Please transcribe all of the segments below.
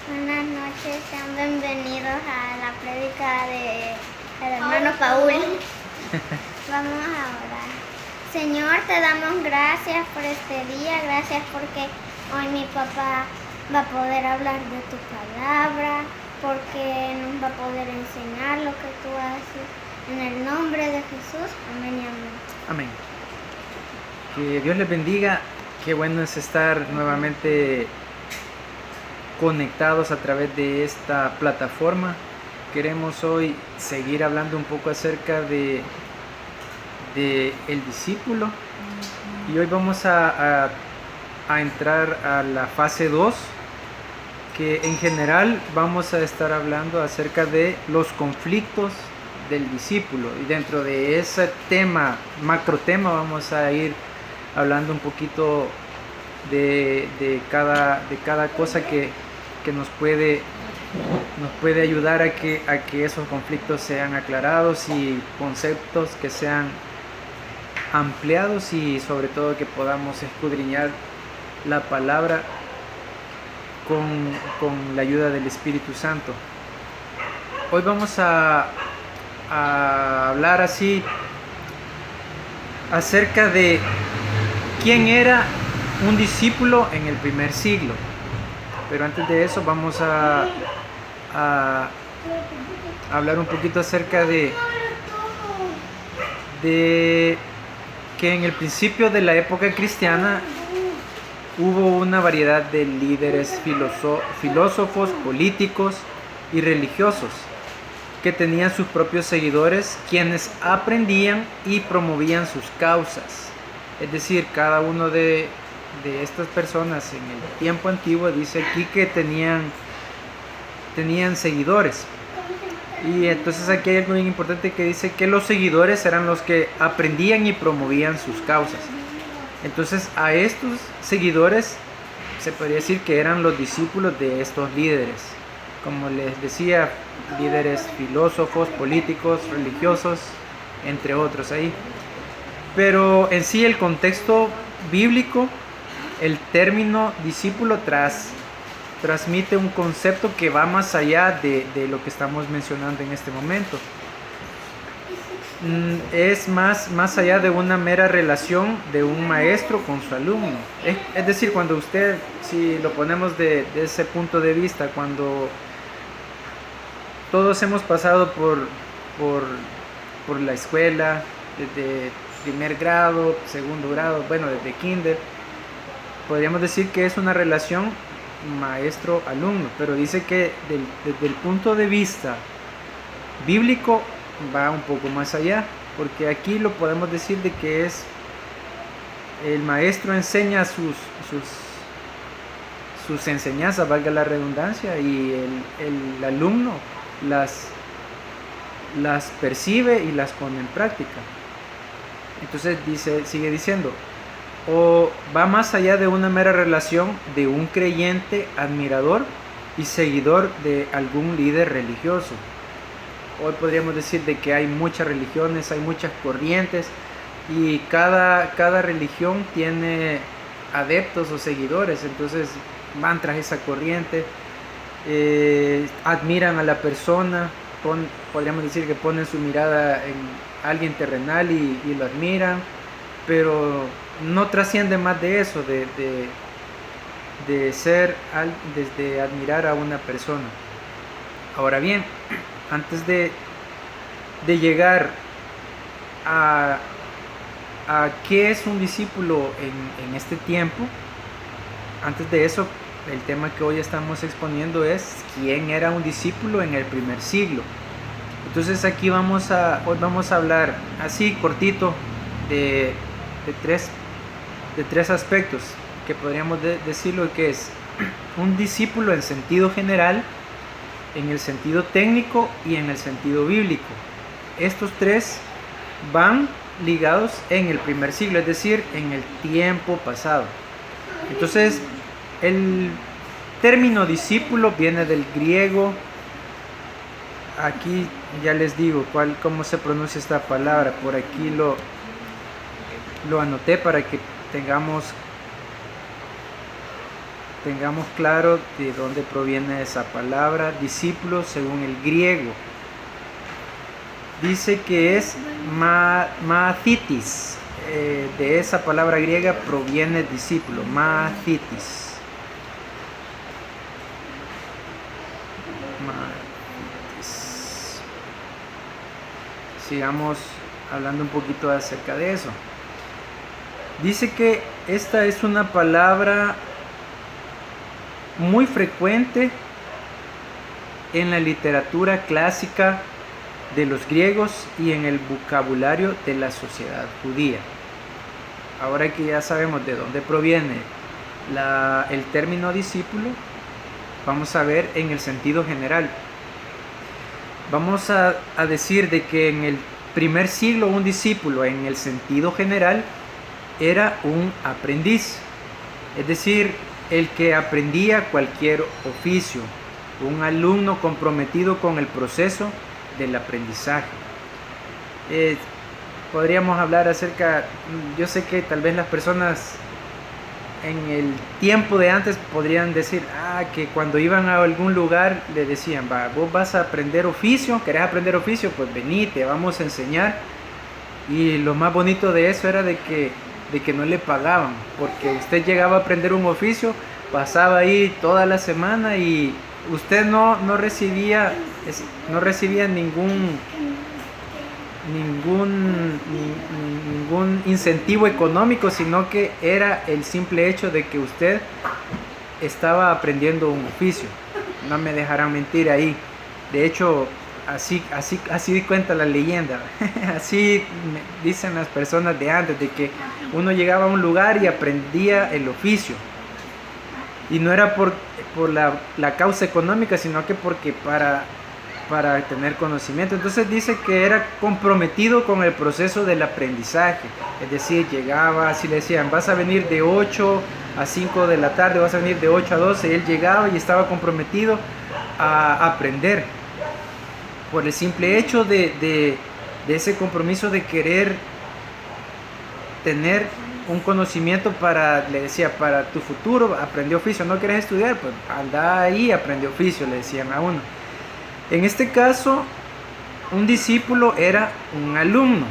Buenas noches, sean bienvenidos a la prédica del hermano Paul. Vamos a orar. Señor, te damos gracias por este día, gracias porque hoy mi papá va a poder hablar de tu palabra, porque nos va a poder enseñar lo que tú haces. En el nombre de Jesús, amén y amén. Amén. Que Dios les bendiga. Qué bueno es estar nuevamente conectados a través de esta plataforma. Queremos hoy seguir hablando un poco acerca de el discípulo, y hoy vamos a entrar a la fase 2, que en general vamos a estar hablando acerca de los conflictos del discípulo, y dentro de ese tema, macro tema, vamos a ir hablando un poquito de cada cosa que nos puede ayudar a que esos conflictos sean aclarados y conceptos que sean ampliados, y sobre todo que podamos escudriñar la palabra con la ayuda del Espíritu Santo. Hoy vamos a hablar así acerca de quién era un discípulo en el primer siglo. Pero antes de eso vamos a hablar un poquito acerca de que en el principio de la época cristiana hubo una variedad de líderes filósofos, políticos y religiosos que tenían sus propios seguidores, quienes aprendían y promovían sus causas. Es decir, cada uno de estas personas en el tiempo antiguo dice aquí que tenían seguidores. Y entonces aquí hay algo bien importante que dice que los seguidores eran los que aprendían y promovían sus causas. Entonces a estos seguidores se podría decir que eran los discípulos de estos líderes. Como les decía, líderes filósofos, políticos, religiosos, entre otros ahí. Pero en sí el contexto bíblico, el término discípulo transmite un concepto que va más allá de lo que estamos mencionando en este momento. Es más allá de una mera relación de un maestro con su alumno. Es decir, cuando usted, si lo ponemos de ese punto de vista, cuando todos hemos pasado por la escuela, desde primer grado, segundo grado, bueno, desde kinder, podríamos decir que es una relación maestro-alumno, pero dice que desde el punto de vista bíblico va un poco más allá, porque aquí lo podemos decir de que es el maestro enseña sus enseñanzas, valga la redundancia, y el alumno las percibe y las pone en práctica. Entonces sigue diciendo, o va más allá de una mera relación de un creyente admirador y seguidor de algún líder religioso. Hoy podríamos decir de que hay muchas religiones, hay muchas corrientes, y cada religión tiene adeptos o seguidores. Entonces van tras esa corriente, admiran a la persona, podríamos decir que ponen su mirada en alguien terrenal y lo admiran, pero no trasciende más de eso, desde admirar a una persona. Ahora bien, antes de llegar a qué es un discípulo en este tiempo, antes de eso, el tema que hoy estamos exponiendo es quién era un discípulo en el primer siglo. Entonces aquí hoy vamos a hablar así cortito de tres aspectos que podríamos decirlo, que es un discípulo en sentido general, en el sentido técnico y en el sentido bíblico. Estos tres van ligados en el primer siglo, es decir, en el tiempo pasado. Entonces el término discípulo viene del griego. Aquí ya les digo cómo se pronuncia esta palabra. Por aquí lo anoté para que tengamos claro de dónde proviene esa palabra discípulo según el griego. Dice que es maathitis. De esa palabra griega proviene discípulo, maathitis. Sigamos hablando un poquito acerca de eso. Dice que esta es una palabra muy frecuente en la literatura clásica de los griegos y en el vocabulario de la sociedad judía. Ahora que ya sabemos de dónde proviene el término discípulo, vamos a ver en el sentido general. Vamos a decir de que en el primer siglo un discípulo en el sentido general era un aprendiz, es decir, el que aprendía cualquier oficio, un alumno comprometido con el proceso del aprendizaje. Podríamos hablar acerca, yo sé que tal vez las personas en el tiempo de antes podrían decir que cuando iban a algún lugar le decían, vos vas a aprender oficio, querés aprender oficio, pues vení, te vamos a enseñar. Y lo más bonito de eso era de que no le pagaban, porque usted llegaba a aprender un oficio, pasaba ahí toda la semana y usted no recibía ningún incentivo económico, sino que era el simple hecho de que usted estaba aprendiendo un oficio. No me dejarán mentir ahí. De hecho, así cuenta la leyenda. Así dicen las personas de antes, de que uno llegaba a un lugar y aprendía el oficio. Y no era por la causa económica, sino que porque para tener conocimiento. Entonces dice que era comprometido con el proceso del aprendizaje, es decir, llegaba, así le decían, vas a venir de 8 a 5 de la tarde, vas a venir de 8 a 12, él llegaba y estaba comprometido a aprender, por el simple hecho de ese compromiso de querer tener un conocimiento le decía, para tu futuro, aprende oficio. No quieres estudiar, pues anda ahí, aprende oficio, le decían a uno. En este caso, un discípulo era un alumno,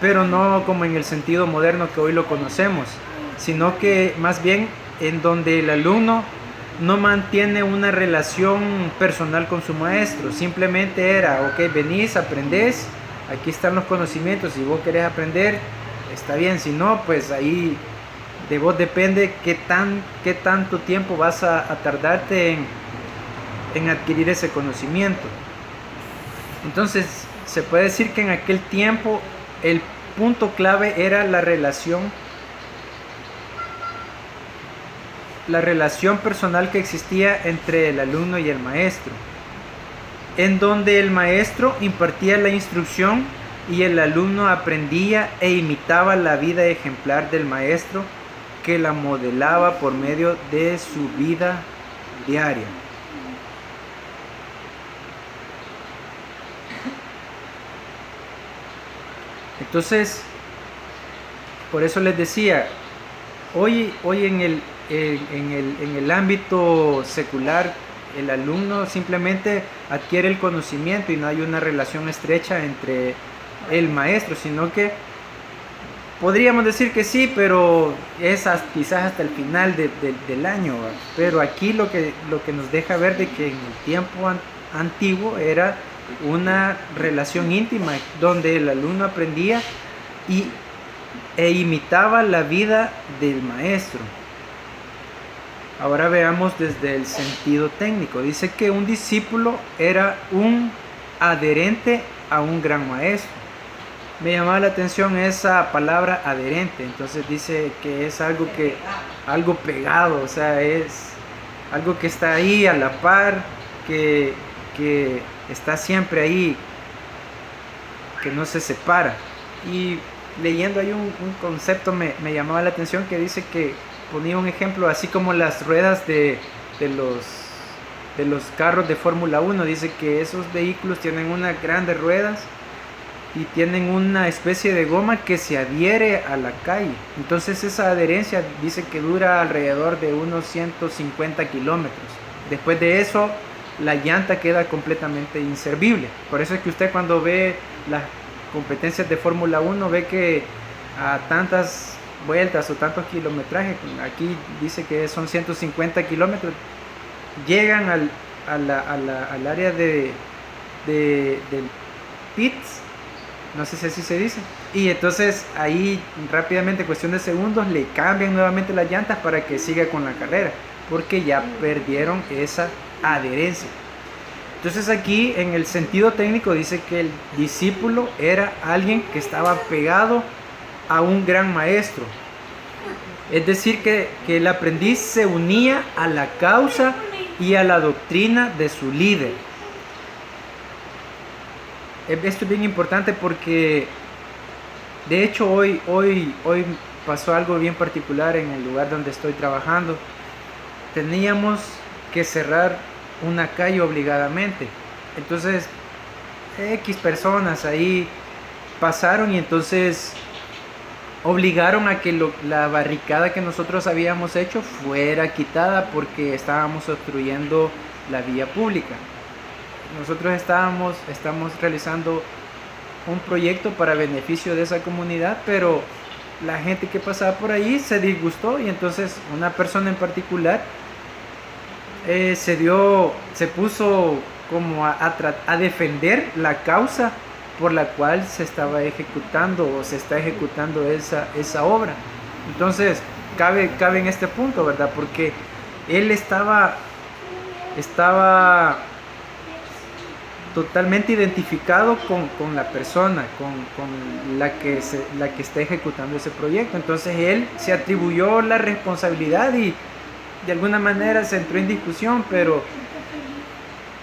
pero no como en el sentido moderno que hoy lo conocemos, sino que más bien en donde el alumno no mantiene una relación personal con su maestro, simplemente era, ok, venís, aprendés, aquí están los conocimientos, si vos querés aprender, está bien, si no, pues ahí de vos depende qué tanto tiempo vas a tardarte en adquirir ese conocimiento. Entonces se puede decir que en aquel tiempo el punto clave era la relación personal que existía entre el alumno y el maestro, en donde el maestro impartía la instrucción y el alumno aprendía e imitaba la vida ejemplar del maestro, que la modelaba por medio de su vida diaria. Entonces, por eso les decía, hoy en el ámbito secular, el alumno simplemente adquiere el conocimiento y no hay una relación estrecha entre el maestro, sino que podríamos decir que sí, pero es quizás hasta el final del año. Pero aquí lo que nos deja ver de que en el tiempo antiguo era una relación íntima donde el alumno aprendía e imitaba la vida del maestro. Ahora veamos desde el sentido técnico. Dice que un discípulo era un adherente a un gran maestro. Me llamaba la atención esa palabra adherente. Entonces dice que es algo pegado, o sea, es algo que está ahí a la par, que está siempre ahí, que no se separa. Y leyendo ahí un concepto me llamaba la atención, que dice que ponía un ejemplo así como las ruedas de los carros de Fórmula 1. Dice que esos vehículos tienen unas grandes ruedas y tienen una especie de goma que se adhiere a la calle. Entonces esa adherencia dice que dura alrededor de unos 150 kilómetros. Después de eso la llanta queda completamente inservible. Por eso es que usted cuando ve las competencias de Fórmula 1 ve que a tantas vueltas o tantos kilometrajes, aquí dice que son 150 kilómetros, llegan al área del pits, no sé si así se dice, y entonces ahí rápidamente, cuestión de segundos, le cambian nuevamente las llantas para que siga con la carrera, porque ya perdieron esa adherencia. Entonces aquí en el sentido técnico dice que el discípulo era alguien que estaba pegado a un gran maestro. Es decir, que el aprendiz se unía a la causa y a la doctrina de su líder. Esto es bien importante porque de hecho hoy pasó algo bien particular en el lugar donde estoy trabajando. Teníamos que cerrar una calle obligadamente. Entonces X personas ahí pasaron y entonces obligaron a que la barricada que nosotros habíamos hecho fuera quitada porque estábamos obstruyendo la vía pública. Nosotros estamos realizando un proyecto para beneficio de esa comunidad, pero la gente que pasaba por ahí se disgustó y entonces una persona en particular se puso como a defender la causa por la cual se estaba ejecutando o se está ejecutando esa obra. Entonces cabe en este punto, ¿verdad? Porque él estaba totalmente identificado con la persona, con la que está ejecutando ese proyecto. Entonces él se atribuyó la responsabilidad y de alguna manera se entró en discusión, pero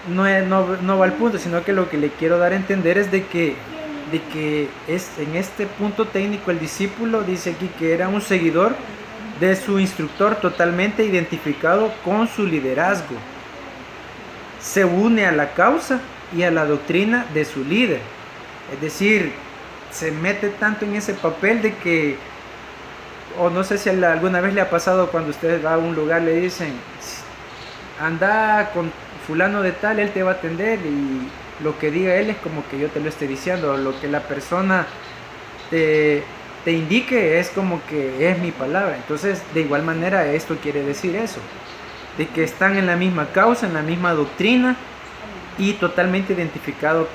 no va al punto, sino que lo que le quiero dar a entender es de que en este punto técnico el discípulo dice aquí que era un seguidor de su instructor, totalmente identificado con su liderazgo. Se une a la causa y a la doctrina de su líder. Es decir, se mete tanto en ese papel de que, o no sé si alguna vez le ha pasado cuando usted va a un lugar, le dicen, anda con fulano de tal, él te va a atender, y lo que diga él es como que yo te lo estoy diciendo, lo que la persona te indique es como que es mi palabra. Entonces, de igual manera, esto quiere decir eso, de que están en la misma causa, en la misma doctrina y totalmente identificado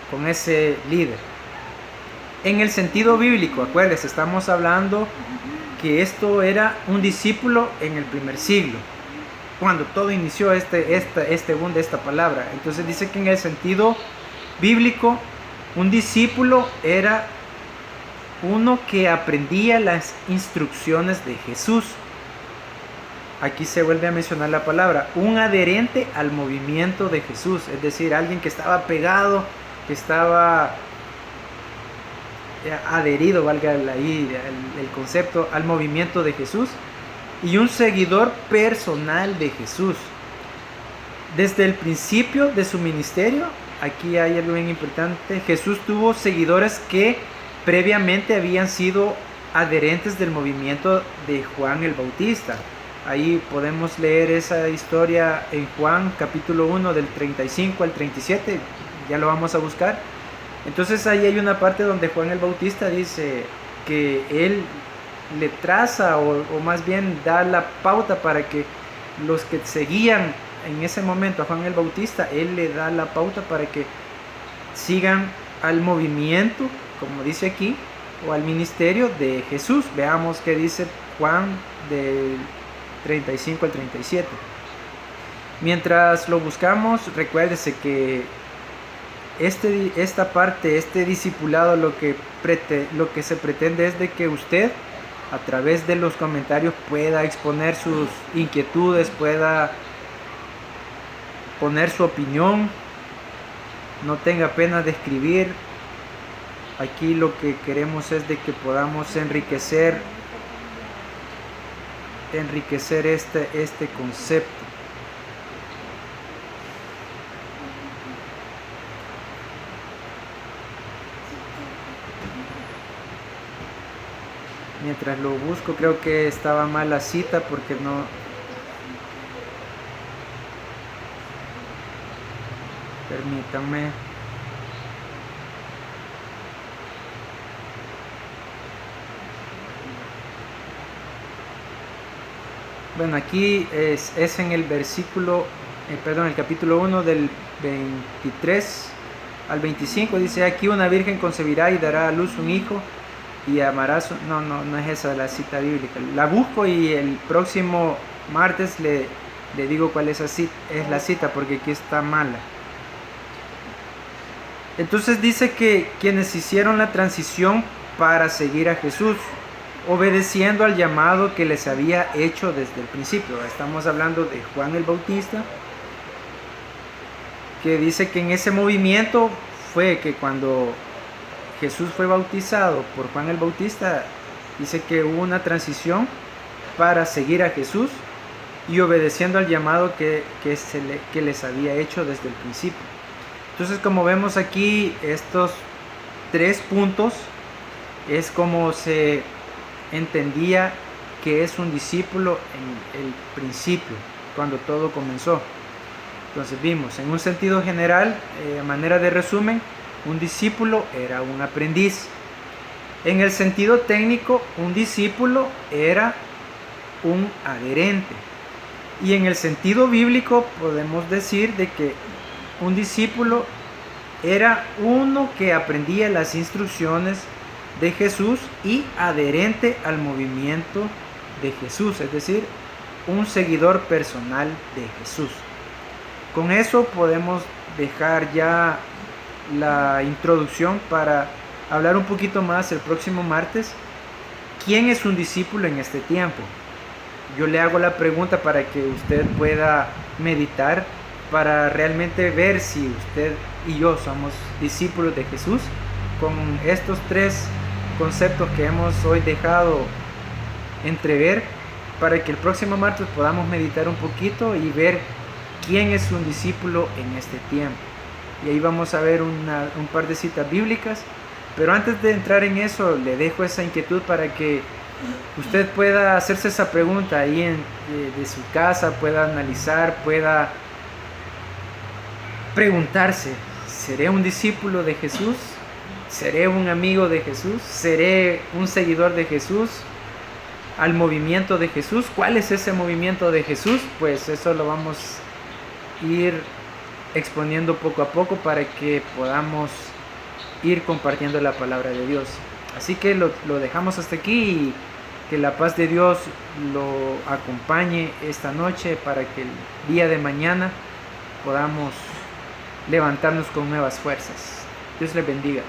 con ese líder. En el sentido bíblico, acuérdense, estamos hablando que esto era un discípulo en el primer siglo, cuando todo inició este boom de esta palabra. Entonces dice que en el sentido bíblico, un discípulo era uno que aprendía las instrucciones de Jesús. Aquí se vuelve a mencionar la palabra, un adherente al movimiento de Jesús, es decir, alguien que estaba pegado, que estaba adherido, valga ahí el concepto, al movimiento de Jesús, y un seguidor personal de Jesús. Desde el principio de su ministerio, aquí hay algo bien importante, Jesús tuvo seguidores que previamente habían sido adherentes del movimiento de Juan el Bautista. Ahí podemos leer esa historia en Juan capítulo 1 del 35 al 37, ya lo vamos a buscar. Entonces ahí hay una parte donde Juan el Bautista dice que él le traza o más bien da la pauta para que los que seguían en ese momento a Juan el Bautista, él le da la pauta para que sigan al movimiento, como dice aquí, o al ministerio de Jesús. Veamos qué dice Juan del 35 al 37. Mientras lo buscamos, recuérdese que esta parte, este discipulado, lo que se pretende es de que usted a través de los comentarios pueda exponer sus inquietudes, pueda poner su opinión, no tenga pena de escribir. Aquí lo que queremos es de que podamos enriquecer este concepto. Mientras lo busco, creo que estaba mal la cita porque no... Permítanme. Bueno, aquí es en el versículo, el capítulo 1 del 23 al 25, dice: aquí una virgen concebirá y dará a luz un hijo y amará su... No es esa la cita bíblica. La busco y el próximo martes le digo cuál es la cita, porque aquí está mala. Entonces dice que quienes hicieron la transición para seguir a Jesús, obedeciendo al llamado que les había hecho desde el principio. Estamos hablando de Juan el Bautista, que dice que en ese movimiento fue que cuando Jesús fue bautizado por Juan el Bautista, dice que hubo una transición para seguir a Jesús y obedeciendo al llamado que les había hecho desde el principio. Entonces, como vemos aquí, estos 3 puntos es como se entendía que es un discípulo en el principio, cuando todo comenzó. Entonces vimos, en un sentido general, a manera de resumen, un discípulo era un aprendiz. En el sentido técnico, un discípulo era un adherente. Y en el sentido bíblico podemos decir de que un discípulo era uno que aprendía las instrucciones de Jesús y adherente al movimiento de Jesús, es decir, un seguidor personal de Jesús. Con eso podemos dejar ya la introducción para hablar un poquito más el próximo martes. ¿Quién es un discípulo en este tiempo? Yo le hago la pregunta para que usted pueda meditar, para realmente ver si usted y yo somos discípulos de Jesús, con estos 3 conceptos que hemos hoy dejado entrever, para que el próximo martes podamos meditar un poquito y ver quién es un discípulo en este tiempo. Y ahí vamos a ver un par de citas bíblicas, pero antes de entrar en eso, le dejo esa inquietud para que usted pueda hacerse esa pregunta ahí de su casa, pueda analizar, pueda preguntarse: ¿seré un discípulo de Jesús? ¿Seré un amigo de Jesús? ¿Seré un seguidor de Jesús? ¿Al movimiento de Jesús? ¿Cuál es ese movimiento de Jesús? Pues eso lo vamos a ir exponiendo poco a poco para que podamos ir compartiendo la palabra de Dios. Así que lo dejamos hasta aquí y que la paz de Dios lo acompañe esta noche para que el día de mañana podamos levantarnos con nuevas fuerzas. Dios les bendiga.